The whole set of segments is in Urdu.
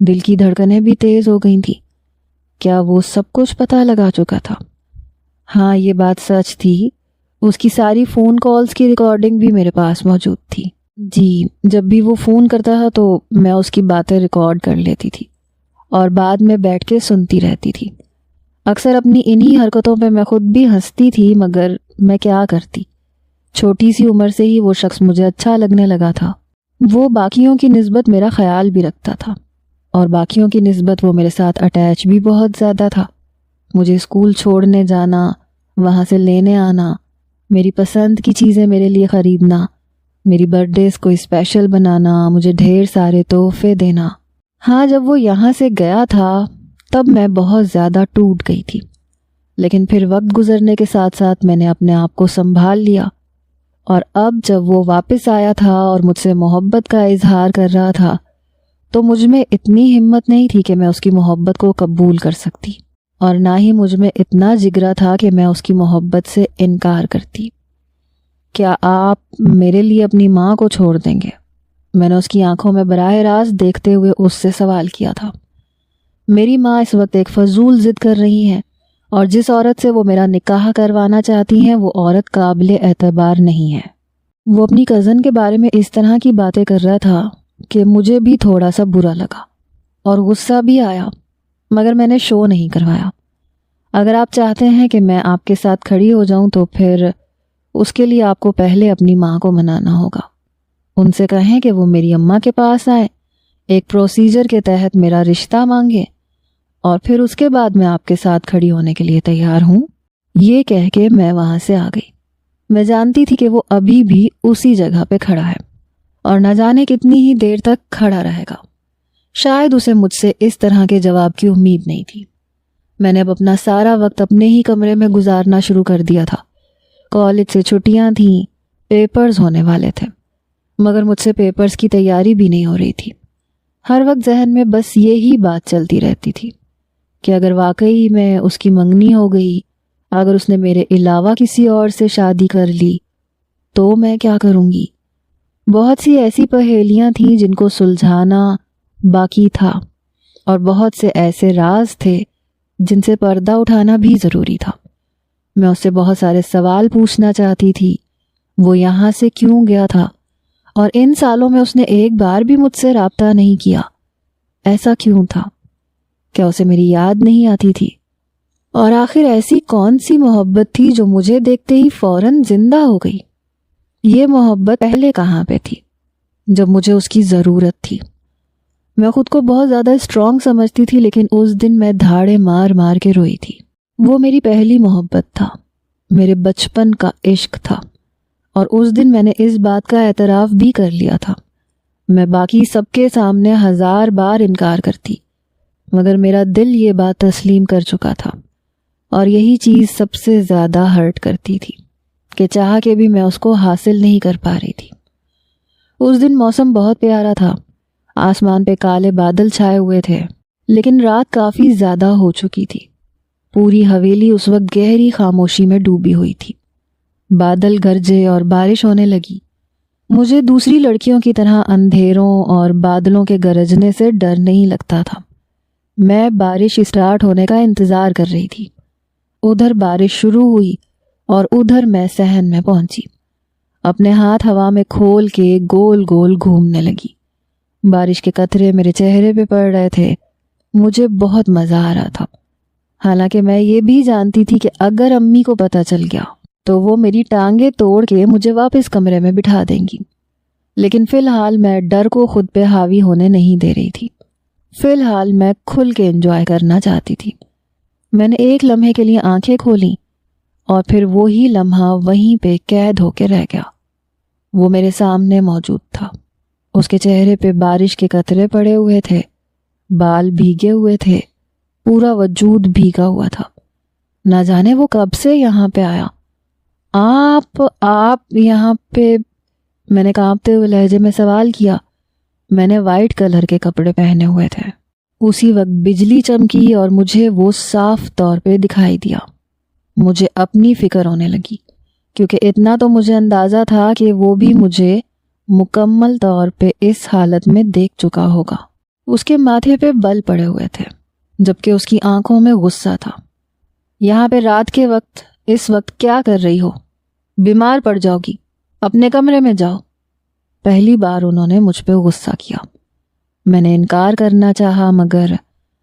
دل کی دھڑکنیں بھی تیز ہو گئی تھیں۔ کیا وہ سب کچھ پتہ لگا چکا تھا؟ ہاں، یہ بات سچ تھی، اس کی ساری فون کالز کی ریکارڈنگ بھی میرے پاس موجود تھی۔ جی، جب بھی وہ فون کرتا تھا تو میں اس کی باتیں ریکارڈ کر لیتی تھی اور بعد میں بیٹھ کے سنتی رہتی تھی۔ اکثر اپنی انہی حرکتوں پہ میں خود بھی ہنستی تھی، مگر میں کیا کرتی؟ چھوٹی سی عمر سے ہی وہ شخص مجھے اچھا لگنے لگا تھا۔ وہ باقیوں کی نسبت میرا خیال بھی رکھتا تھا اور باقیوں کی نسبت وہ میرے ساتھ اٹیچ بھی بہت زیادہ تھا۔ مجھے اسکول چھوڑنے جانا، وہاں سے لینے آنا، میری پسند کی چیزیں میرے لیے خریدنا، میری برتھ ڈیز کو اسپیشل بنانا، مجھے ڈھیر سارے تحفے دینا۔ ہاں، جب وہ یہاں سے گیا تھا تب میں بہت زیادہ ٹوٹ گئی تھی، لیکن پھر وقت گزرنے کے ساتھ ساتھ میں نے اپنے آپ کو سنبھال لیا، اور اب جب وہ واپس آیا تھا اور مجھ سے محبت کا اظہار کر رہا تھا تو مجھ میں اتنی ہمت نہیں تھی کہ میں اس کی محبت کو قبول کر سکتی، اور نہ ہی مجھ میں اتنا جگرا تھا کہ میں اس کی محبت سے انکار کرتی۔ کیا آپ میرے لیے اپنی ماں کو چھوڑ دیں گے؟ میں نے اس کی آنکھوں میں براہ راست دیکھتے ہوئے اس سے سوال کیا تھا۔ میری ماں اس وقت ایک فضول ضد کر رہی ہیں، اور جس عورت سے وہ میرا نکاح کروانا چاہتی ہیں وہ عورت قابل اعتبار نہیں ہے۔ وہ اپنی کزن کے بارے میں اس طرح کی باتیں کر رہا تھا کہ مجھے بھی تھوڑا سا برا لگا اور غصہ بھی آیا، مگر میں نے شو نہیں کروایا۔ اگر آپ چاہتے ہیں کہ میں آپ کے ساتھ کھڑی ہو جاؤں تو پھر اس کے لیے آپ کو پہلے اپنی ماں کو منانا ہوگا۔ ان سے کہیں کہ وہ میری اماں کے پاس آئیں، ایک پروسیجر کے تحت میرا رشتہ مانگیں، اور پھر اس کے بعد میں آپ کے ساتھ کھڑی ہونے کے لیے تیار ہوں۔ یہ کہہ کے میں وہاں سے آ گئی۔ میں جانتی تھی کہ وہ ابھی بھی اسی جگہ پہ کھڑا ہے اور نہ جانے کتنی ہی دیر تک کھڑا رہے گا۔ شاید اسے مجھ سے اس طرح کے جواب کی امید نہیں تھی۔ میں نے اب اپنا سارا وقت اپنے ہی کمرے میں گزارنا شروع کر دیا تھا۔ کالج سے چھٹیاں تھیں، پیپرز ہونے والے تھے، مگر مجھ سے پیپرز کی تیاری بھی نہیں ہو رہی تھی۔ ہر وقت ذہن میں بس یہی بات چلتی رہتی تھی کہ اگر واقعی میں اس کی منگنی ہو گئی، اگر اس نے میرے علاوہ کسی اور سے شادی کر لی تو میں کیا کروں گی؟ بہت سی ایسی پہیلیاں تھیں جن کو سلجھانا باقی تھا، اور بہت سے ایسے راز تھے جن سے پردہ اٹھانا بھی ضروری تھا۔ میں اس سے بہت سارے سوال پوچھنا چاہتی تھی۔ وہ یہاں سے کیوں گیا تھا؟ اور ان سالوں میں اس نے ایک بار بھی مجھ سے رابطہ نہیں کیا۔ ایسا کیوں تھا؟ کیا اسے میری یاد نہیں آتی تھی؟ اور آخر ایسی کون سی محبت تھی جو مجھے دیکھتے ہی فوراً زندہ ہو گئی؟ یہ محبت پہلے کہاں پہ تھی جب مجھے اس کی ضرورت تھی؟ میں خود کو بہت زیادہ اسٹرانگ سمجھتی تھی، لیکن اس دن میں دھاڑے مار مار کے روئی تھی۔ وہ میری پہلی محبت تھا، میرے بچپن کا عشق تھا، اور اس دن میں نے اس بات کا اعتراف بھی کر لیا تھا۔ میں باقی سب کے سامنے 1000 بار انکار کرتی، مگر میرا دل یہ بات تسلیم کر چکا تھا، اور یہی چیز سب سے زیادہ ہرٹ کرتی تھی کہ چاہ کے بھی میں اس کو حاصل نہیں کر پا رہی تھی۔ اس دن موسم بہت پیارا تھا، آسمان پہ کالے بادل چھائے ہوئے تھے، لیکن رات کافی زیادہ ہو چکی تھی۔ پوری حویلی اس وقت گہری خاموشی میں ڈوبی ہوئی تھی۔ بادل گرجے اور بارش ہونے لگی۔ مجھے دوسری لڑکیوں کی طرح اندھیروں اور بادلوں کے گرجنے سے ڈر نہیں لگتا تھا۔ میں بارش اسٹارٹ ہونے کا انتظار کر رہی تھی۔ ادھر بارش شروع ہوئی اور ادھر میں صحن میں پہنچی۔ اپنے ہاتھ ہوا میں کھول کے گول گول گھومنے لگی۔ بارش کے قطرے میرے چہرے پہ پڑ رہے تھے۔ مجھے بہت مزہ آ رہا تھا، حالانکہ میں یہ بھی جانتی تھی کہ اگر امی کو پتہ چل گیا تو وہ میری ٹانگیں توڑ کے مجھے واپس کمرے میں بٹھا دیں گی۔ لیکن فی الحال میں ڈر کو خود پہ حاوی ہونے نہیں دے رہی تھی۔ فی الحال میں کھل کے انجوائے کرنا چاہتی تھی۔ میں نے ایک لمحے کے لیے آنکھیں کھولیں اور پھر وہی لمحہ وہیں پہ قید ہو کے رہ گیا۔ وہ میرے سامنے موجود تھا۔ اس کے چہرے پہ بارش کے قطرے پڑے ہوئے تھے، بال بھیگے ہوئے تھے، پورا وجود بھیگا ہوا تھا۔ نہ جانے وہ کب سے یہاں پہ آیا۔ آپ یہاں پہ؟ میں نے کانپتے ہوئے لہجے میں سوال کیا۔ میں نے وائٹ کلر کے کپڑے پہنے ہوئے تھے۔ اسی وقت بجلی چمکی اور مجھے وہ صاف طور پہ دکھائی دیا۔ مجھے اپنی فکر ہونے لگی، کیونکہ اتنا تو مجھے اندازہ تھا کہ وہ بھی مجھے مکمل طور پہ اس حالت میں دیکھ چکا ہوگا۔ اس کے ماتھے پہ بل پڑے ہوئے تھے جبکہ اس کی آنکھوں میں غصہ تھا۔ یہاں پہ رات کے وقت اس وقت کیا کر رہی ہو؟ بیمار پڑ جاؤ گی، اپنے کمرے میں جاؤ۔ پہلی بار انہوں نے مجھ پہ غصہ کیا۔ میں نے انکار کرنا چاہا مگر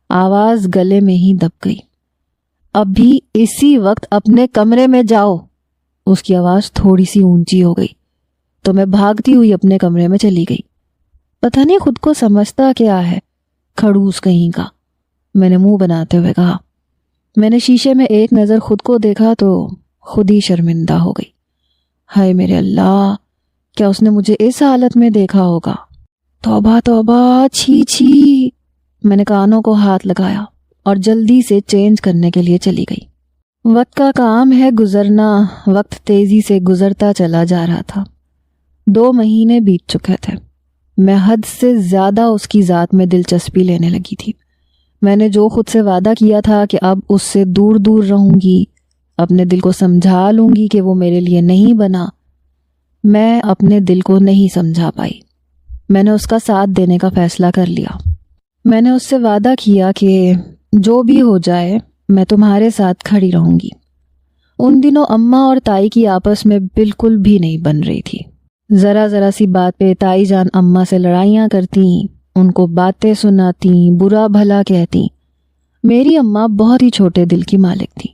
آواز گلے میں ہی دب گئی۔ ابھی اسی وقت اپنے کمرے میں جاؤ۔ اس کی آواز تھوڑی سی اونچی ہو گئی تو میں بھاگتی ہوئی اپنے کمرے میں چلی گئی۔ پتہ نہیں خود کو سمجھتا کیا ہے، کھڑوس کہیں کا، میں نے منہ بناتے ہوئے کہا۔ میں نے شیشے میں ایک نظر خود کو دیکھا تو خود ہی شرمندہ ہو گئی۔ ہائے میرے اللہ، کیا اس نے مجھے اس حالت میں دیکھا ہوگا؟ توبہ توبہ، چھی چھی۔ میں نے کانوں کو ہاتھ لگایا اور جلدی سے چینج کرنے کے لیے چلی گئی۔ وقت کا کام ہے گزرنا، وقت تیزی سے گزرتا چلا جا رہا تھا۔ 2 مہینے بیت چکے تھے۔ میں حد سے زیادہ اس کی ذات میں دلچسپی لینے لگی تھی۔ میں نے جو خود سے وعدہ کیا تھا کہ اب اس سے دور دور رہوں گی، اپنے دل کو سمجھا لوں گی کہ وہ میرے لیے نہیں بنا، میں اپنے دل کو نہیں سمجھا پائی۔ میں نے اس کا ساتھ دینے کا فیصلہ کر لیا۔ میں نے اس سے وعدہ کیا کہ جو بھی ہو جائے میں تمہارے ساتھ کھڑی رہوں گی۔ ان دنوں اماں اور تائی کی آپس میں بالکل بھی نہیں بن رہی تھی۔ ذرا ذرا سی بات پہ تائی جان اماں سے لڑائیاں کرتی، ان کو باتیں سناتی، برا بھلا کہتی۔ میری اماں بہت ہی چھوٹے دل کی مالک تھی۔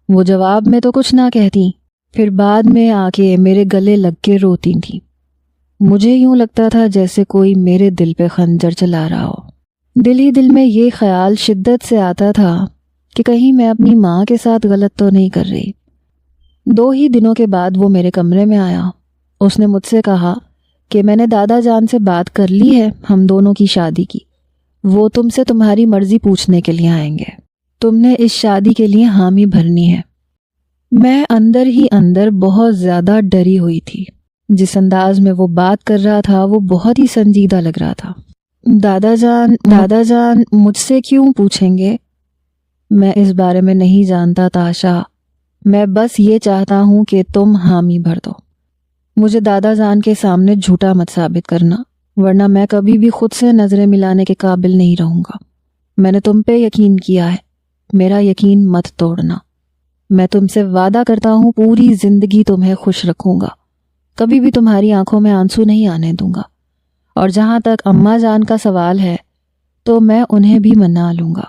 وہ جواب میں تو کچھ نہ کہتی، پھر بعد میں آ کے میرے گلے لگ کے روتی تھی۔ مجھے یوں لگتا تھا جیسے کوئی میرے دل پہ خنجر چلا رہا ہو۔ دل ہی دل میں یہ خیال شدت سے آتا تھا کہ کہیں میں اپنی ماں کے ساتھ غلط تو نہیں کر رہی۔ 2 ہی دنوں کے بعد وہ میرے کمرے میں آیا۔ اس نے مجھ سے کہا کہ میں نے دادا جان سے بات کر لی ہے ہم دونوں کی شادی کی، وہ تم سے تمہاری مرضی پوچھنے کے لیے آئیں گے، تم نے اس شادی کے لیے حامی بھرنی ہے۔ میں اندر ہی اندر بہت زیادہ ڈری ہوئی تھی۔ جس انداز میں وہ بات کر رہا تھا وہ بہت ہی سنجیدہ لگ رہا تھا۔ دادا جان مجھ سے کیوں پوچھیں گے؟ میں اس بارے میں نہیں جانتا تاشا، میں بس یہ چاہتا ہوں کہ تم حامی بھر دو۔ مجھے دادا جان کے سامنے جھوٹا مت ثابت کرنا، ورنہ میں کبھی بھی خود سے نظریں ملانے کے قابل نہیں رہوں گا۔ میں نے تم پہ یقین کیا ہے، میرا یقین مت توڑنا۔ میں تم سے وعدہ کرتا ہوں پوری زندگی تمہیں خوش رکھوں گا، کبھی بھی تمہاری آنکھوں میں آنسو نہیں آنے دوں گا۔ اور جہاں تک اماں جان کا سوال ہے تو میں انہیں بھی منا لوں گا۔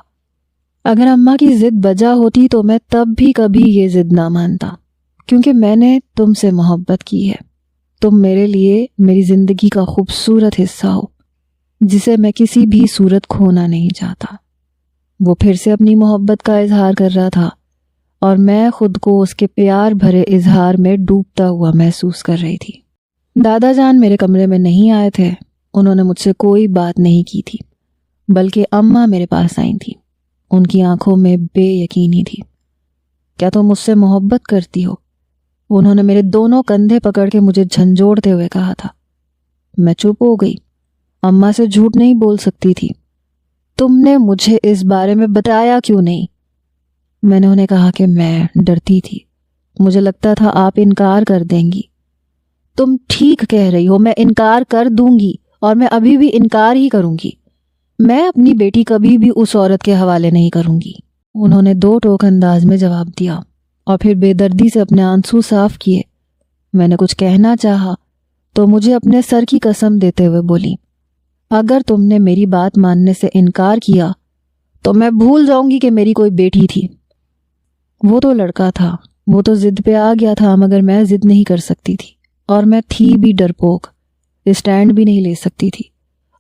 اگر اماں کی ضد بجا ہوتی تو میں تب بھی کبھی یہ ضد نہ مانتا، کیونکہ میں نے تم سے محبت کی ہے۔ تم میرے لیے میری زندگی کا خوبصورت حصہ ہو جسے میں کسی بھی صورت کھونا نہیں چاہتا۔ وہ پھر سے اپنی محبت کا اظہار کر رہا تھا اور میں خود کو اس کے پیار بھرے اظہار میں ڈوبتا ہوا محسوس کر رہی تھی۔ دادا جان میرے کمرے میں نہیں آئے تھے، انہوں نے مجھ سے کوئی بات نہیں کی تھی، بلکہ اماں میرے پاس آئی تھی۔ ان کی آنکھوں میں بے یقینی تھی۔ کیا تم مجھ سے محبت کرتی ہو؟ انہوں نے میرے دونوں کندھے پکڑ کے مجھے جھنجھوڑتے ہوئے کہا تھا۔ میں چپ ہو گئی، اماں سے جھوٹ نہیں بول سکتی تھی۔ تم نے مجھے اس بارے میں بتایا کیوں نہیں؟ میں نے انہیں کہا کہ میں ڈرتی تھی، مجھے لگتا تھا آپ انکار کر دیں گی۔ تم ٹھیک کہہ رہی ہو، میں انکار کر دوں گی اور میں ابھی بھی انکار ہی کروں گی۔ میں اپنی بیٹی کبھی بھی اس عورت کے حوالے نہیں کروں گی۔ انہوں نے 2 ٹوک انداز میں جواب دیا اور پھر بے دردی سے اپنے آنسو صاف کیے۔ میں نے کچھ کہنا چاہا تو مجھے اپنے سر کی قسم دیتے ہوئے بولی، اگر تم نے میری بات ماننے سے انکار کیا تو میں بھول جاؤں گی کہ میری کوئی بیٹی تھی۔ وہ تو لڑکا تھا، وہ تو ضد پہ آ گیا تھا، مگر میں ضد نہیں کر سکتی تھی، اور میں تھی بھی ڈرپوک، اسٹینڈ بھی نہیں لے سکتی تھی،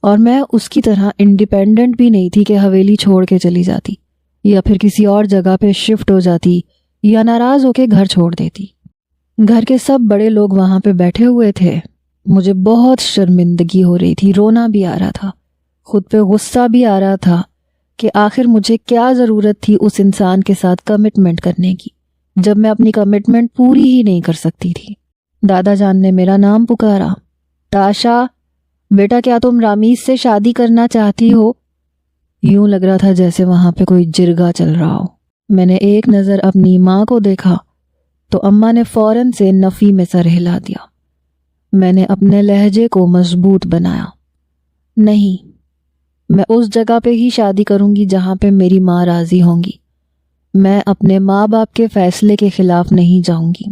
اور میں اس کی طرح انڈیپینڈنٹ بھی نہیں تھی کہ حویلی چھوڑ کے چلی جاتی یا پھر کسی اور جگہ پہ شفٹ ہو جاتی یا ناراض ہو کے گھر چھوڑ دیتی۔ گھر کے سب بڑے لوگ وہاں پہ بیٹھے ہوئے تھے۔ مجھے بہت شرمندگی ہو رہی تھی، رونا بھی آ رہا تھا، خود پہ غصہ بھی آ رہا تھا کہ آخر مجھے کیا ضرورت تھی اس انسان کے ساتھ کمٹمنٹ کرنے کی جب میں اپنی کمٹمنٹ پوری ہی نہیں کر سکتی تھی۔ دادا جان نے میرا نام پکارا، تاشا بیٹا، کیا تم رامیز سے شادی کرنا چاہتی ہو؟ یوں لگ رہا تھا جیسے وہاں پہ کوئی جرگہ چل رہا ہو۔ میں نے ایک نظر اپنی ماں کو دیکھا تو اماں نے فوراً سے نفی میں سر ہلا دیا۔ میں نے اپنے لہجے کو مضبوط بنایا، نہیں، میں اس جگہ پہ ہی شادی کروں گی جہاں پہ میری ماں راضی ہوں گی۔ میں اپنے ماں باپ کے فیصلے کے خلاف نہیں جاؤں گی۔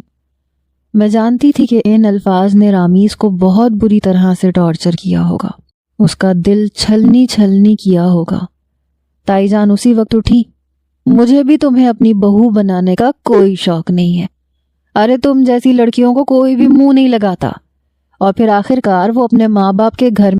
میں جانتی تھی کہ ان الفاظ نے رامیز کو بہت بری طرح سے ٹارچر کیا ہوگا، اس کا دل چھلنی چھلنی کیا ہوگا۔ تائی جان اسی وقت اٹھی۔ مجھے بھی تمہیں اپنی بہو بنانے کا کوئی شوق نہیں ہے۔ ارے تم جیسی لڑکیوں کو کوئی بھی منہ نہیں لگاتا، اور پھر آخر کار وہ اپنے ماں باپ کے گھر